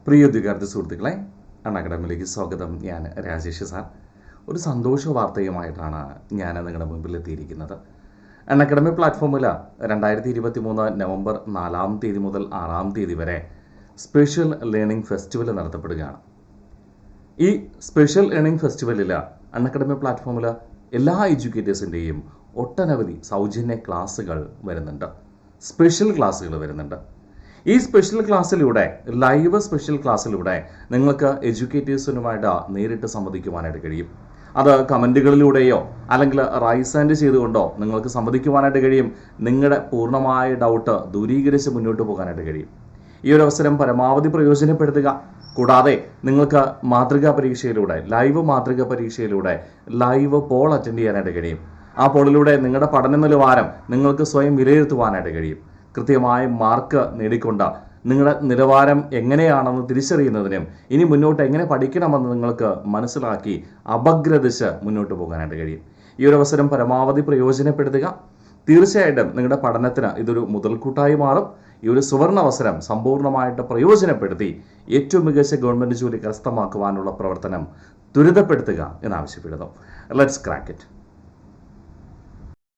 പ്രിയ ഉദ്യോഗാർത്ഥി സുഹൃത്തുക്കളെ, അൺഅക്കാഡമിയിലേക്ക് സ്വാഗതം. ഞാൻ രാജേഷ് സാർ. ഒരു സന്തോഷ വാർത്തയുമായിട്ടാണ് ഞാൻ നിങ്ങളുടെ മുമ്പിൽ എത്തിയിരിക്കുന്നത്. അൺഅക്കാഡമി പ്ലാറ്റ്ഫോമിൽ 2023 നവംബർ 4 തീയതി മുതൽ 6 തീയതി വരെ സ്പെഷ്യൽ ലേണിംഗ് ഫെസ്റ്റിവൽ നടത്തപ്പെടുകയാണ്. ഈ സ്പെഷ്യൽ ലേണിംഗ് ഫെസ്റ്റിവലിൽ അൺഅക്കാഡമി പ്ലാറ്റ്ഫോമിൽ എല്ലാ എഡ്യൂക്കേറ്റേഴ്സിൻ്റെയും ഒട്ടനവധി സൗജന്യ ക്ലാസ്സുകൾ വരുന്നുണ്ട്, സ്പെഷ്യൽ ക്ലാസ്സുകൾ വരുന്നുണ്ട്. ഈ സ്പെഷ്യൽ ക്ലാസ്സിലൂടെ, ലൈവ് സ്പെഷ്യൽ ക്ലാസ്സിലൂടെ നിങ്ങൾക്ക് എഡ്യൂക്കേറ്റേഴ്സിനുമായിട്ട് നേരിട്ട് സംവദിക്കുവാനായിട്ട് കഴിയും. അത് കമൻറ്റുകളിലൂടെയോ അല്ലെങ്കിൽ റൈസ് ആൻഡ് ചെയ്തുകൊണ്ടോ നിങ്ങൾക്ക് സംവദിക്കുവാനായിട്ട് കഴിയും. നിങ്ങളുടെ പൂർണ്ണമായ ഡൗട്ട് ദൂരീകരിച്ച് മുന്നോട്ട് പോകാനായിട്ട് കഴിയും. ഈ ഒരു അവസരം പരമാവധി പ്രയോജനപ്പെടുത്തുക. കൂടാതെ നിങ്ങൾക്ക് മാതൃകാ പരീക്ഷയിലൂടെ, ലൈവ് മാതൃകാ പരീക്ഷയിലൂടെ ലൈവ് പോൾ അറ്റൻഡ് ചെയ്യാനായിട്ട് കഴിയും. ആ പോളിലൂടെ നിങ്ങളുടെ പഠന നിലവാരം നിങ്ങൾക്ക് സ്വയം വിലയിരുത്തുവാനായിട്ട് കഴിയും. കൃത്യമായ മാർക്ക് നേടിക്കൊണ്ട് നിങ്ങളുടെ നിലവാരം എങ്ങനെയാണെന്ന് തിരിച്ചറിയുന്നതിനും ഇനി മുന്നോട്ട് എങ്ങനെ പഠിക്കണമെന്ന് നിങ്ങൾക്ക് മനസ്സിലാക്കി അപഗ്രഥിച്ച് മുന്നോട്ട് പോകാനായിട്ട് കഴിയും. ഈ ഒരു അവസരം പരമാവധി പ്രയോജനപ്പെടുത്തുക. തീർച്ചയായിട്ടും നിങ്ങളുടെ പഠനത്തിന് ഇതൊരു മുതൽക്കൂട്ടായി മാറും. ഈ ഒരു സുവർണ അവസരം സമ്പൂർണ്ണമായിട്ട് പ്രയോജനപ്പെടുത്തി ഏറ്റവും മികച്ച ഗവൺമെൻറ് ജോലി കരസ്ഥമാക്കുവാനുള്ള പ്രവർത്തനം ത്വരിതപ്പെടുത്തുക എന്നാവശ്യപ്പെടുന്നു. Let's crack it.